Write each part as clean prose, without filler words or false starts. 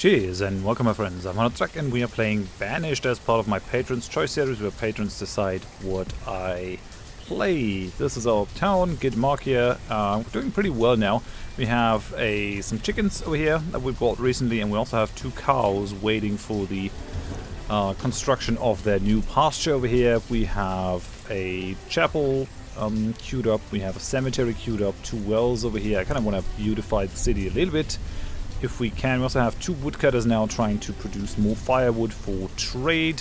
Cheers and welcome my friends, I'm Drak and we are playing Banished as part of my Patrons Choice series where patrons decide what I play. This is our town, Gidmarkia. We're doing pretty well now. We have some chickens over here that we bought recently, and we also have 2 cows waiting for the construction of their new pasture over here. We have a chapel queued up, we have a cemetery queued up, 2 wells over here. I kind of want to beautify the city a little bit if we can. We also have 2 woodcutters now trying to produce more firewood for trade,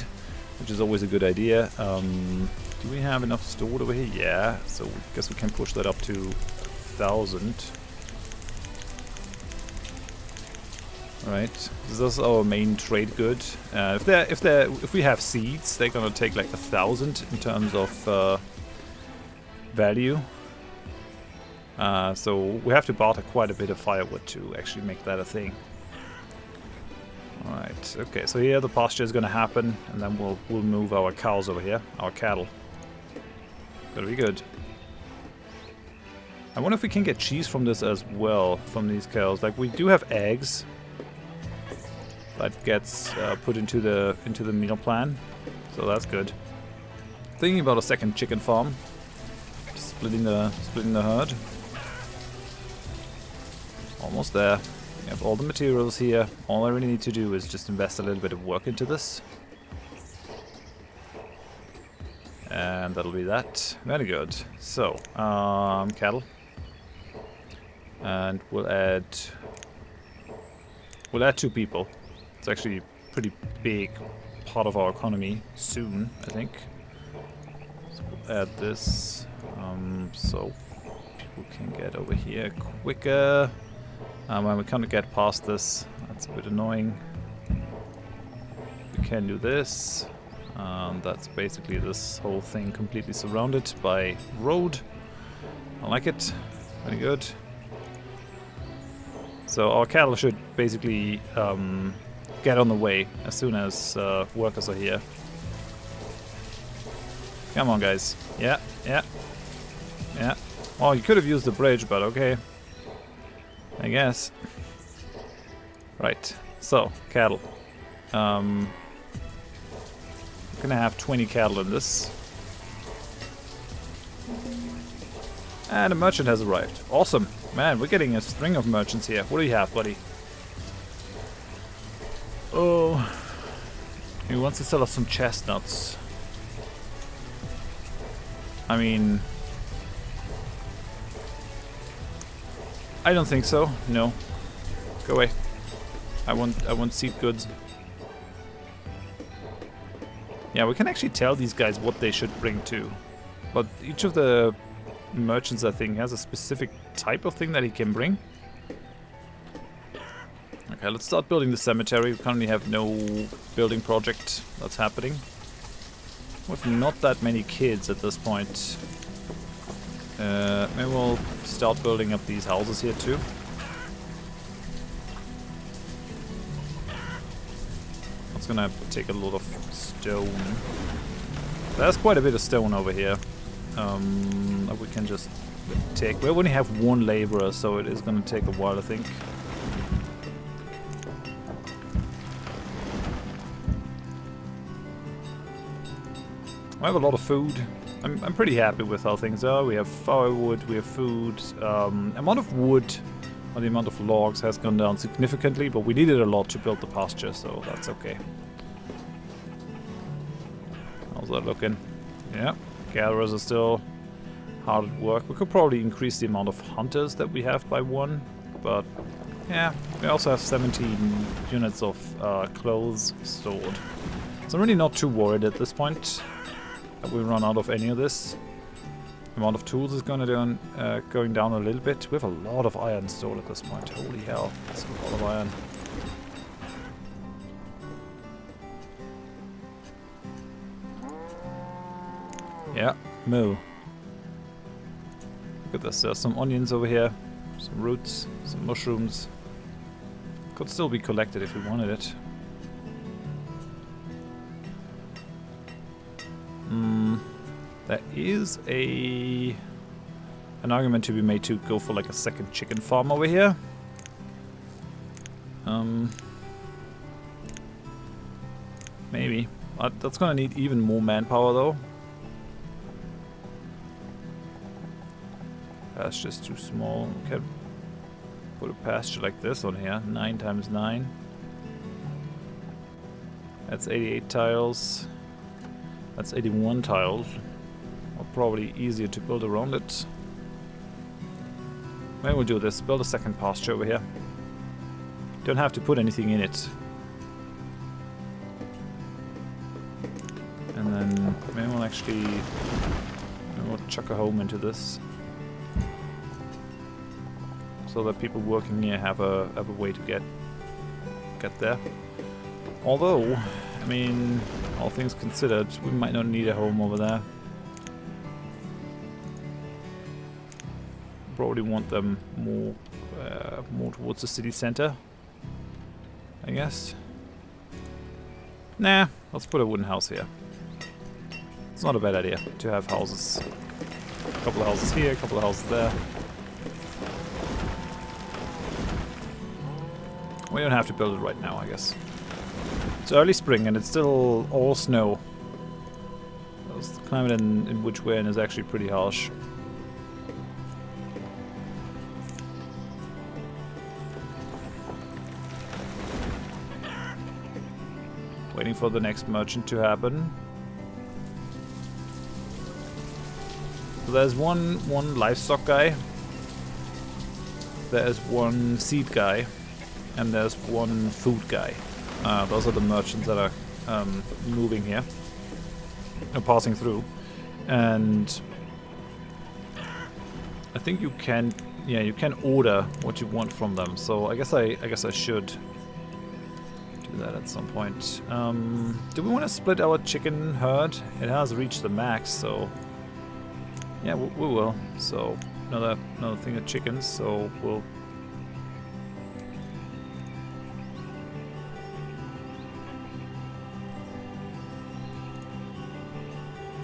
which is always a good idea. Do we have enough stored over here? Yeah, so I guess we can push that up to 1,000. Alright, this is our main trade good. If we have seeds, they're gonna take like 1,000 in terms of value. So we have to barter quite a bit of firewood to actually make that a thing. Alright, okay, so here the pasture is gonna happen, and then we'll move our cows over here, our cattle. Gotta be good. I wonder if we can get cheese from this as well, from these cows. Like, we do have eggs that gets put into the meal plan, so that's good. Thinking about a second chicken farm, splitting the herd. Almost there. We have all the materials here. All I really need to do is just invest a little bit of work into this. And that'll be that. Very good. So, cattle. And we'll add 2 people. It's actually a pretty big part of our economy soon, I think. So we'll add this, so people can get over here quicker. When we can't get past this, that's a bit annoying. We can do this. That's basically this whole thing completely surrounded by road. I like it. Very good. So our cattle should basically get on the way as soon as workers are here. Come on, guys. Yeah. Well, you could have used the bridge, but okay. I guess. Right. So, cattle. I'm gonna have 20 cattle in this. And a merchant has arrived. Awesome. Man, we're getting a string of merchants here. What do you have, buddy? Oh. He wants to sell us some chestnuts. I mean, I don't think so. No. Go away. I want seed goods. Yeah, we can actually tell these guys what they should bring too. But each of the merchants, I think, has a specific type of thing that he can bring. Okay, let's start building the cemetery. We currently have no building project that's happening. With not that many kids at this point. Maybe we'll start building up these houses here too. That's gonna take a lot of stone. There's quite a bit of stone over here. That we can just take. We only have 1 laborer, so it is gonna take a while, I think. I have a lot of food. I'm pretty happy with how things are. We have firewood, we have food. Amount of wood, or the amount of logs has gone down significantly, but we needed a lot to build the pasture, so that's okay. How's that looking? Yeah, gatherers are still hard at work. We could probably increase the amount of hunters that we have by 1, but yeah, we also have 17 units of clothes stored. So I'm really not too worried at this point that we run out of any of this. The amount of tools is going down a little bit. We have a lot of iron stored at this point. Holy hell, that's a lot of iron. Yeah, moo. Look at this, there's some onions over here, some roots, some mushrooms. Could still be collected if we wanted it. There is an argument to be made to go for like a second chicken farm over here. Maybe. That's gonna need even more manpower though. That's just too small. Okay. Put a pasture like this on here. 9 times 9. That's 88 tiles. That's 81 tiles. Or probably easier to build around it. Maybe we'll do this. Build a second pasture over here. Don't have to put anything in it. And then maybe we'll actually chuck a home into this. So that people working here have a way to get there. Although, I mean, all things considered, we might not need a home over there. Probably want them more towards the city center, I guess. Nah, let's put a wooden house here. It's not a bad idea to have houses. A couple of houses here, a couple of houses there. We don't have to build it right now, I guess. It's early spring and it's still all snow. The climate in which we're in is actually pretty harsh. Waiting for the next merchant to happen. So there's one livestock guy. There's one seed guy. And there's one food guy. Those are the merchants that are moving here. Passing through. And I think you can order what you want from them. So I guess I should do that at some point. Do we want to split our chicken herd? It has reached the max, so yeah, we will. So another thing of chickens. So we'll.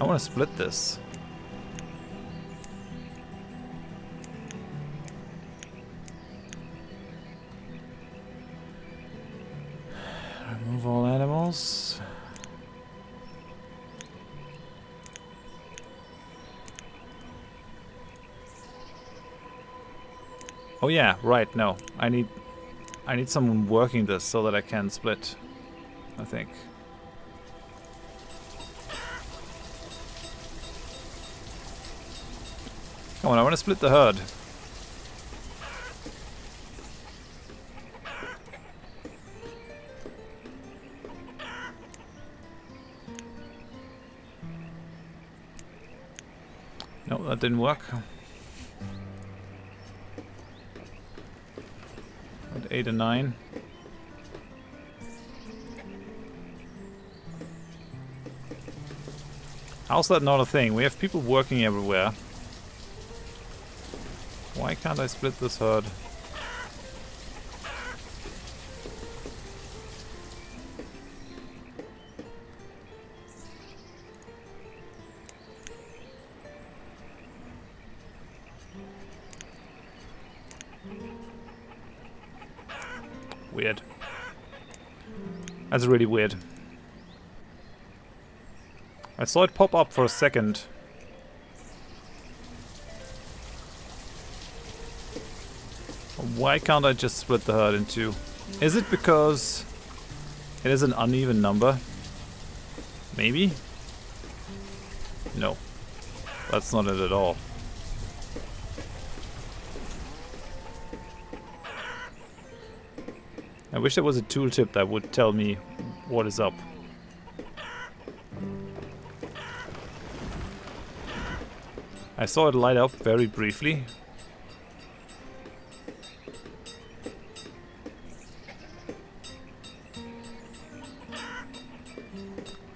I want to split this. Remove all animals. Oh yeah, right, no. I need someone working this so that I can split, I think. Come on, I want to split the herd. No, that didn't work. At 8 and 9. How's that not a thing? We have people working everywhere. Why can't I split this herd? Weird. That's really weird. I saw it pop up for a second. Why can't I just split the herd in two? Is it because it is an uneven number? Maybe? No. That's not it at all. I wish there was a tooltip that would tell me what is up. I saw it light up very briefly.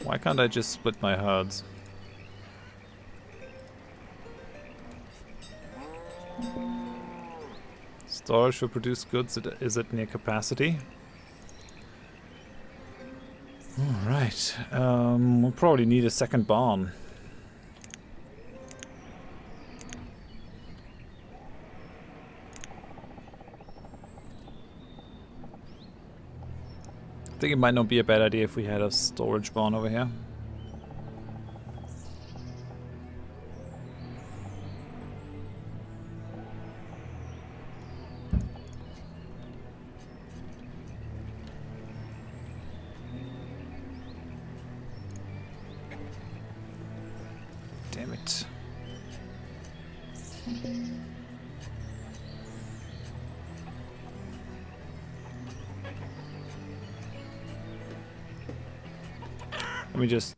Why can't I just split my herds? Storage for produced goods, is it near capacity? Alright, we'll probably need a second barn. think it might not be a bad idea if we had a storage barn over here. Damn it.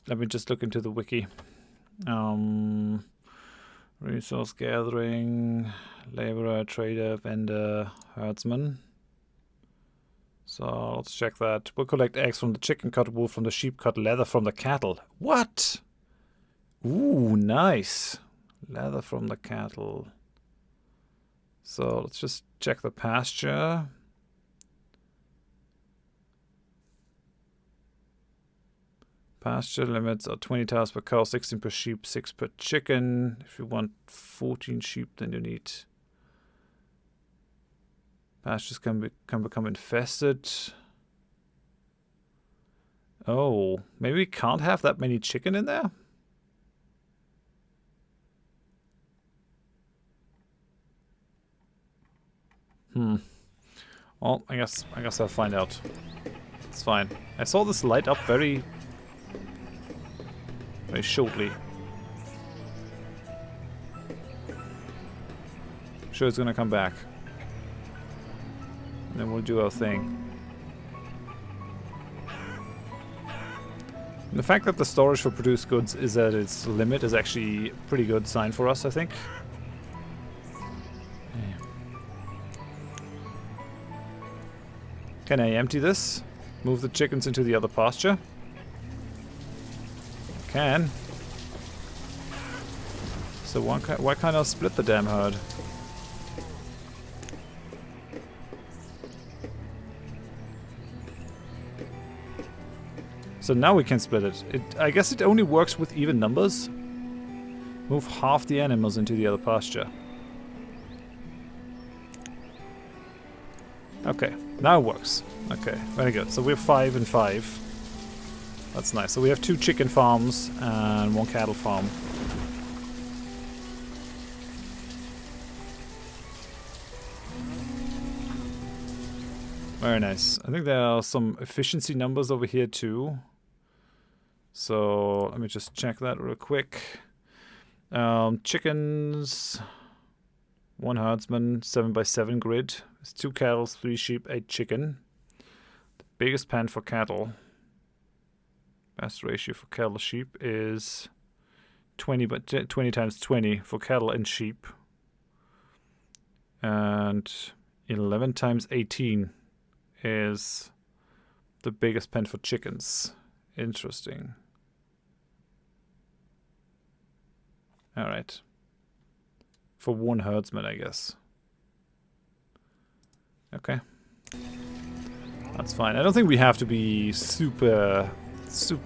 Let me just look into the wiki. Resource gathering, laborer, trader, vendor, herdsman. So let's check that. We'll collect eggs from the chicken, cut wool from the sheep, cut leather from the cattle. What? Ooh, nice. Leather from the cattle. So let's just check the pasture. Pasture limits are 20 tiles per cow, 16 per sheep, 6 per chicken. If you want 14 sheep, then you need... Pastures can become infested. Oh, maybe we can't have that many chicken in there? Well, I guess I'll find out. It's fine. I saw this light up very shortly. Sure, it's gonna come back. And then we'll do our thing. And the fact that the storage for produced goods is at its limit is actually a pretty good sign for us, I think. Can I empty this? Move the chickens into the other pasture? Can. So why can't I split the damn herd? So now we can split it. I guess it only works with even numbers. Move half the animals into the other pasture. Okay, now it works. Okay, very good. So we're 5 and 5. That's nice. So we have 2 chicken farms and 1 cattle farm. Very nice. I think there are some efficiency numbers over here too. So let me just check that real quick. Chickens, 1 herdsman, 7x7 grid. It's 2 cattle, 3 sheep, 8 chicken. The biggest pen for cattle. Best ratio for cattle sheep is 20 times 20 for cattle and sheep. And 11 times 18 is the biggest pen for chickens. Interesting. Alright. For 1 herdsman, I guess. Okay. That's fine. I don't think we have to be super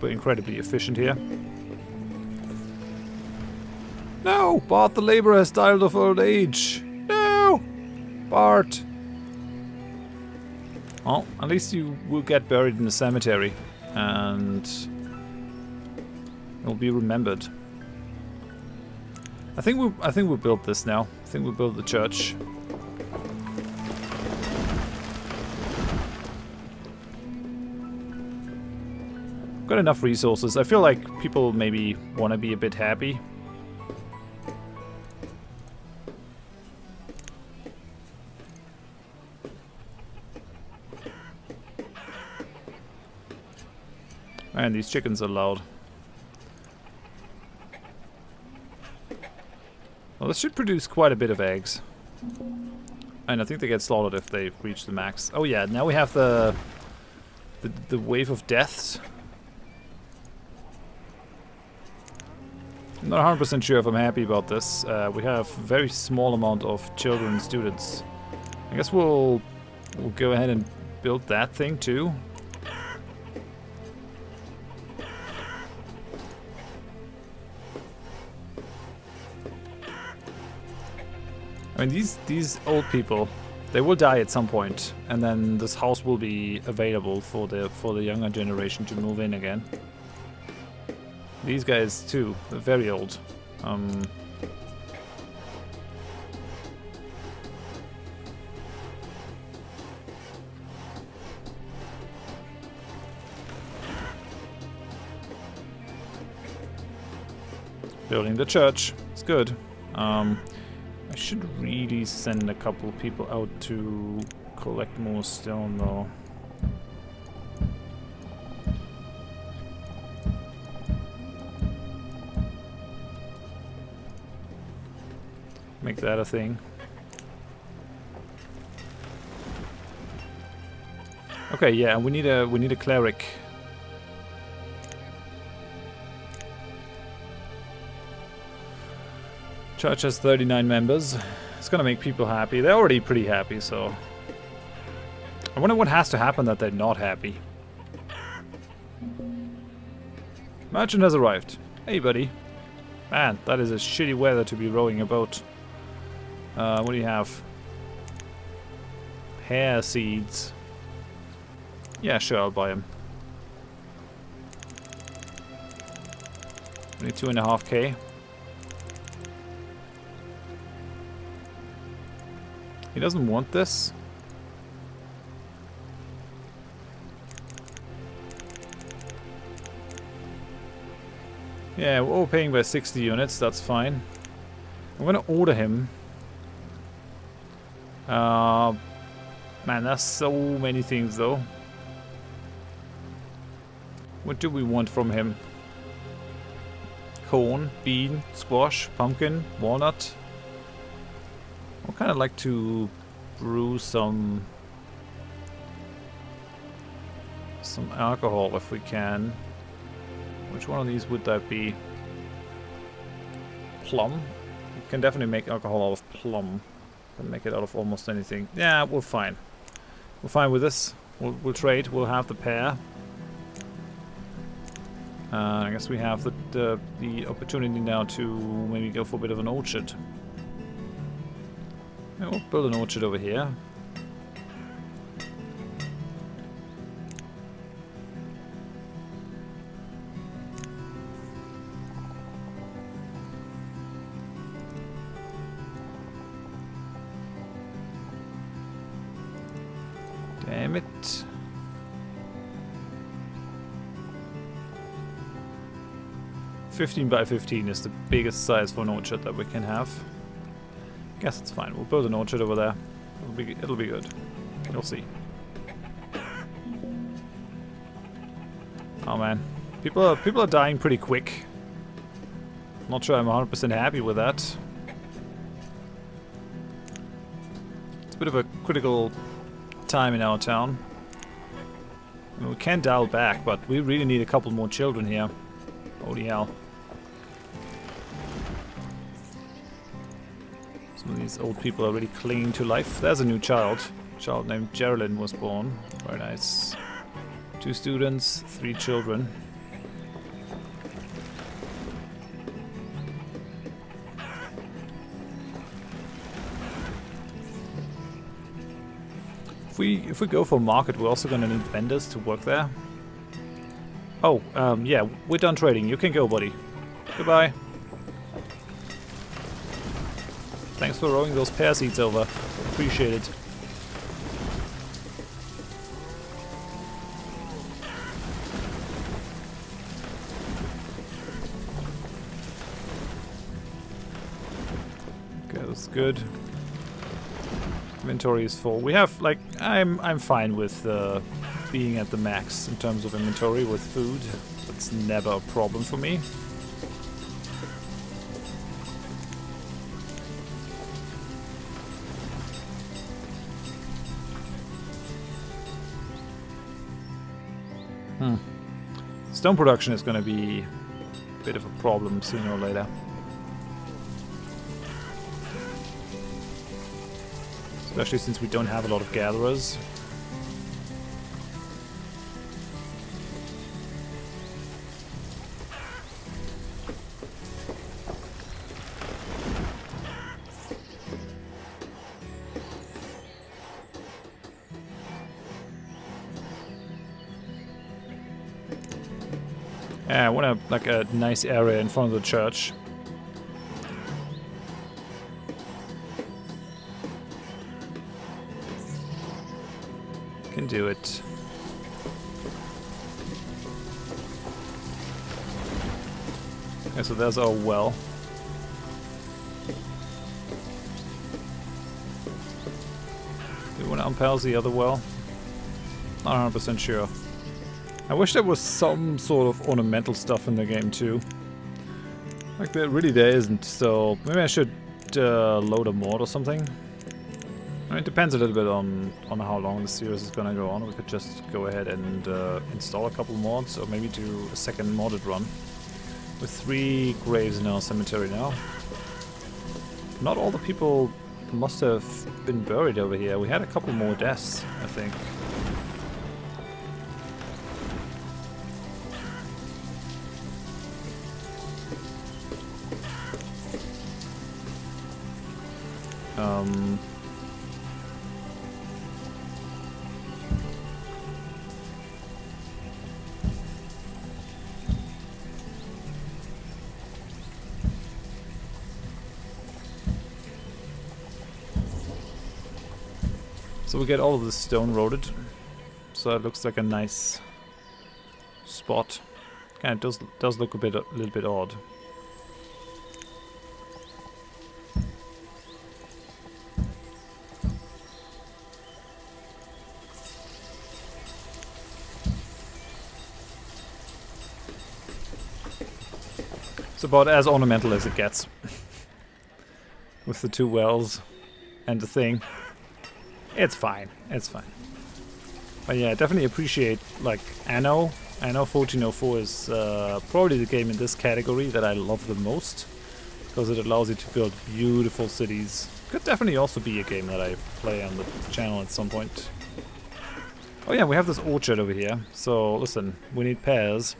incredibly efficient here. No! Bart the laborer has died of old age. No! Bart! Well, at least you will get buried in the cemetery. And you'll be remembered. I think we'll build this now. I think we'll build the church. Got enough resources. I feel like people maybe want to be a bit happy. Man, these chickens are loud. Well, this should produce quite a bit of eggs. And I think they get slaughtered if they reach the max. Oh yeah, now we have the wave of deaths. I'm not 100% sure if I'm happy about this. We have very small amount of children and students. I guess we'll go ahead and build that thing too. I mean, these old people, They will die at some point, and then this house will be available for the younger generation to move in again. These guys too, they're very old. Building the church, it's good. I should really send a couple people out to collect more stone though. Make that a thing. Okay, yeah, we need a cleric. Church has 39 members. It's gonna make people happy. They're already pretty happy, so... I wonder what has to happen that they're not happy. Merchant has arrived. Hey, buddy. Man, that is a shitty weather to be rowing a boat. What do you have? Pear seeds. Yeah, sure, I'll buy them. Only 2.5k. He doesn't want this. Yeah, we're overpaying by 60 units, that's fine. I'm gonna order him. Man, there's so many things though. What do we want from him? Corn, bean, squash, pumpkin, walnut. I'd kind of like to brew some alcohol if we can. Which one of these would that be? Plum? We can definitely make alcohol out of plum. Can make it out of almost anything. Yeah, we're fine. We're fine with this. We'll trade. We'll have the pear. I guess we have the opportunity now to maybe go for a bit of an orchard. Yeah, we'll build an orchard over here. Damn it. "15 by 15 is the biggest size for an orchard that we can have. Guess it's fine. We'll build an orchard over there. It'll be good. You'll see. Oh man, people are dying pretty quick. Not sure I'm 100% happy with that. It's a bit of a critical time in our town. I mean, we can dial back, but we really need a couple more children here. Holy hell. Some of these old people are really clinging to life. There's a new child. A child named Geraldine was born. Very nice. 2 students, 3 children. If we go for market, we're also gonna need vendors to work there. Oh, yeah, we're done trading. You can go, buddy. Goodbye. Thanks for rowing those pear seeds over. Appreciate it. Okay, that's good. Inventory is full. We have, like, I'm fine with being at the max in terms of inventory with food. That's never a problem for me. Stone production is going to be a bit of a problem sooner or later. Especially since we don't have a lot of gatherers. Yeah, I want like a nice area in front of the church. Can do it. Okay, so there's our well. Do we want to unpause the other well? Not 100% sure. I wish there was some sort of ornamental stuff in the game too. Like there isn't, so maybe I should load a mod or something. I mean, it depends a little bit on how long the series is gonna go on. We could just go ahead and install a couple mods, or maybe do a second modded run. With 3 graves in our cemetery now. Not all the people must have been buried over here. We had a couple more deaths, I think. So we get all of the stone roaded, so it looks like a nice spot. Kind of does look a little bit odd. It's about as ornamental as it gets. With the 2 wells and the thing. It's fine. It's fine. But yeah, definitely appreciate, like, Anno 1404 is probably the game in this category that I love the most. Because it allows you to build beautiful cities. Could definitely also be a game that I play on the channel at some point. Oh yeah, we have this orchard over here. So, listen, we need pears.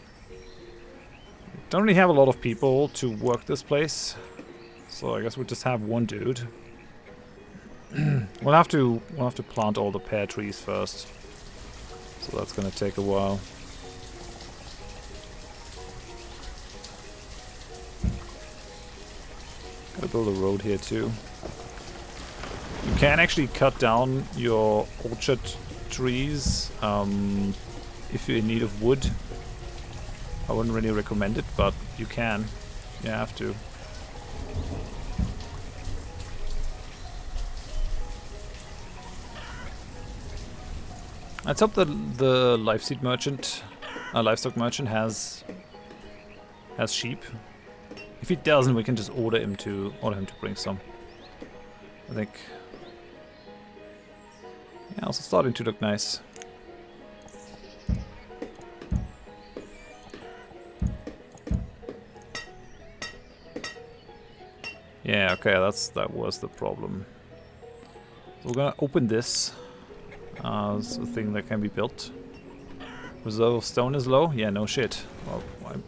Don't really have a lot of people to work this place. So I guess we'll just have one dude. We'll have to plant all the pear trees first, so that's gonna take a while. Gotta build a road here too. You can actually cut down your orchard trees if you're in need of wood. I wouldn't really recommend it, but you can. You have to. Let's hope that the livestock merchant has sheep. If he doesn't, we can just order him to bring some. I think. Yeah, also starting to look nice. Yeah, okay, that was the problem. So we're gonna open this. It's a thing that can be built. Reserve of stone is low? Yeah, no shit. Well, I'm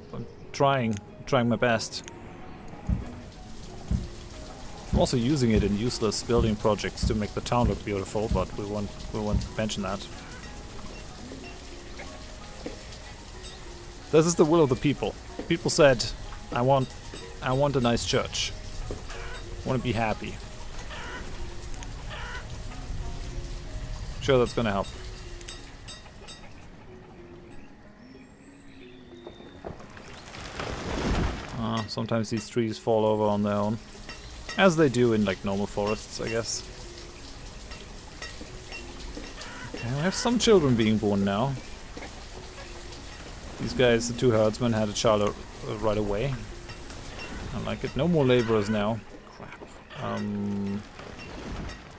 trying my best. I'm also using it in useless building projects to make the town look beautiful, but we won't mention that. This is the will of the people. People said, I want a nice church. I want to be happy. Sure, that's gonna help. Sometimes these trees fall over on their own. As they do in, like, normal forests, I guess. Okay, we have some children being born now. These guys, the 2 herdsmen, had a child right away. I like it. No more laborers now. Crap.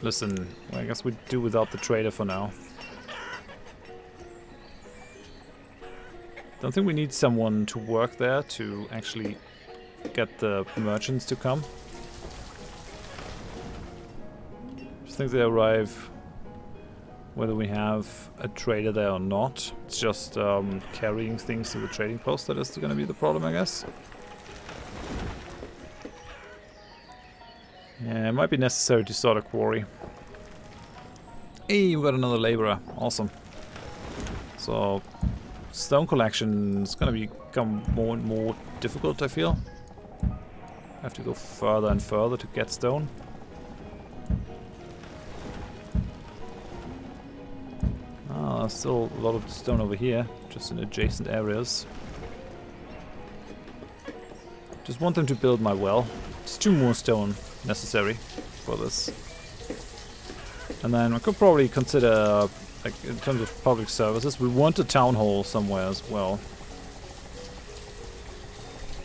Listen, well, I guess we do without the trader for now. Don't think we need someone to work there to actually get the merchants to come. Just think they arrive whether we have a trader there or not. It's just carrying things to the trading post that is going to be the problem, I guess. Yeah, it might be necessary to start a quarry. Hey, we got another laborer. Awesome. So, stone collection is gonna become more and more difficult, I feel. I have to go further and further to get stone. Ah, still a lot of stone over here, just in adjacent areas. Just want them to build my well. Just 2 more stone necessary for this. And then I could probably consider, like, in terms of public services, we want a town hall somewhere as well.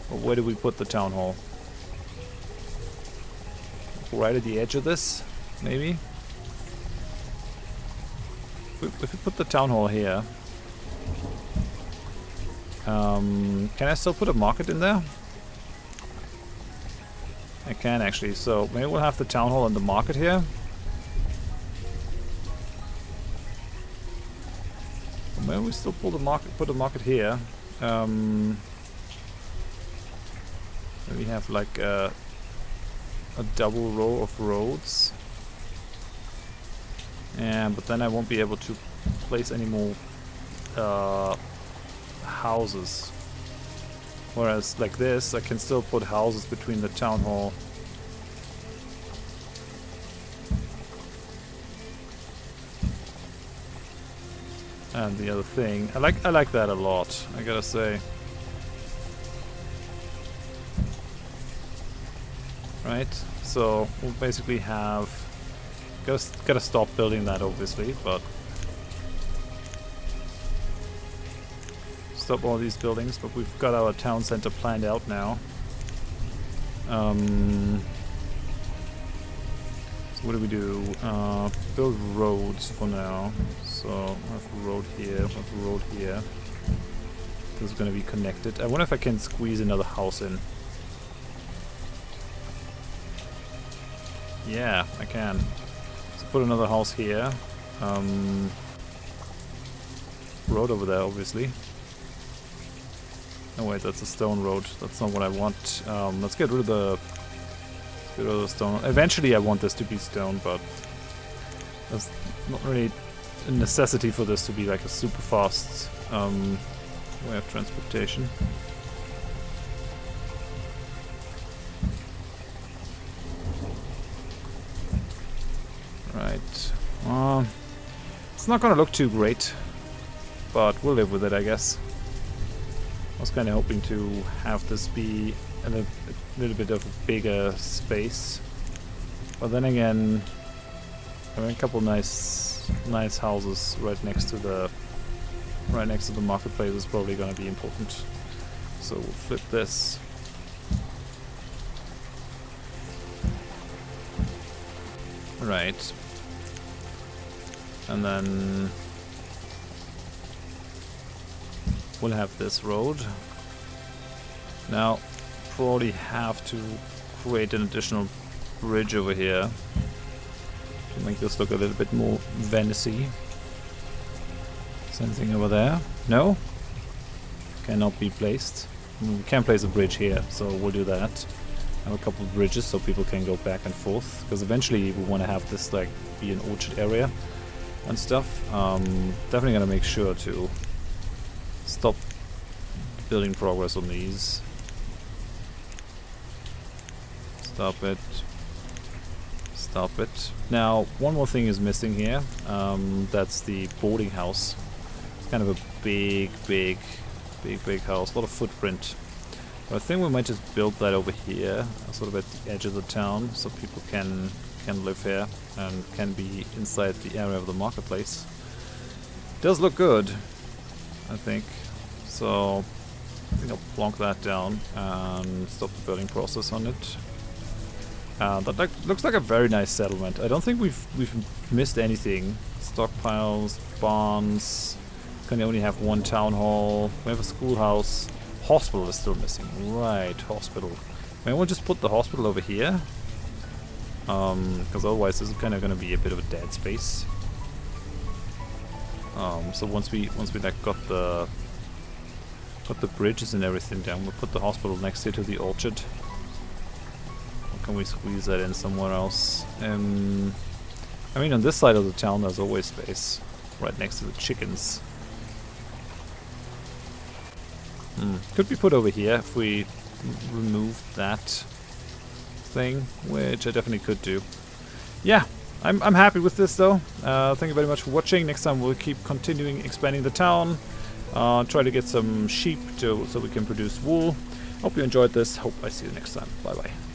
But where do we put the town hall? Right at the edge of this, maybe? If we put the town hall here, can I still put a market in there? I can actually, so maybe we'll have the town hall and the market here. Or maybe we still put a market here. Maybe have like a double row of roads. Yeah, but then I won't be able to place any more houses. Whereas like this, I can still put houses between the town hall. And the other thing. I like that a lot, I gotta say. Right? So we'll basically have gotta stop building that obviously, but stop all these buildings, but we've got our town center planned out now. So what do we do? Build roads for now. So we have a road here, we have a road here. This is gonna be connected. I wonder if I can squeeze another house in. Yeah, I can. Let's put another house here. Road over there, obviously. Oh wait, that's a stone road. That's not what I want. Let's get rid of the stone. Eventually I want this to be stone, but there's not really a necessity for this to be like a super fast way of transportation. Right. It's not gonna look too great, but we'll live with it, I guess. I was kind of hoping to have this be a little bit of a bigger space, but then again, having a couple nice houses right next to the marketplace is probably going to be important. So we'll flip this. Right, and then we'll have this road. Now, probably have to create an additional bridge over here to make this look a little bit more Venice-y. Is anything over there? No? Cannot be placed. We can place a bridge here, so we'll do that. Have a couple of bridges so people can go back and forth, because eventually we want to have this like be an orchard area and stuff. Definitely gonna make sure to stop building progress on these. Stop it. Stop it. Now, one more thing is missing here. That's the boarding house. It's kind of a big house. A lot of footprint. But I think we might just build that over here, sort of at the edge of the town, so people can live here and can be inside the area of the marketplace. Does look good, I think. So I think I'll plonk that down and stop the building process on it. That looks like a very nice settlement. I don't think we've missed anything. Stockpiles, barns. Can only have one town hall. We have a schoolhouse. Hospital is still missing. Right, hospital. Maybe we'll just put the hospital over here. Because otherwise this is kind of going to be a bit of a dead space. So once we like got the bridges and everything down, we'll put the hospital next here to the orchard. Or can we squeeze that in somewhere else? I mean, on this side of the town there's always space, right next to the chickens. Could be put over here if we removed that thing, which I definitely could do. Yeah, I'm happy with this though. Thank you very much for watching. Next time we'll keep continuing expanding the town. Try to get some sheep so we can produce wool. Hope you enjoyed this. Hope I see you next time. Bye bye.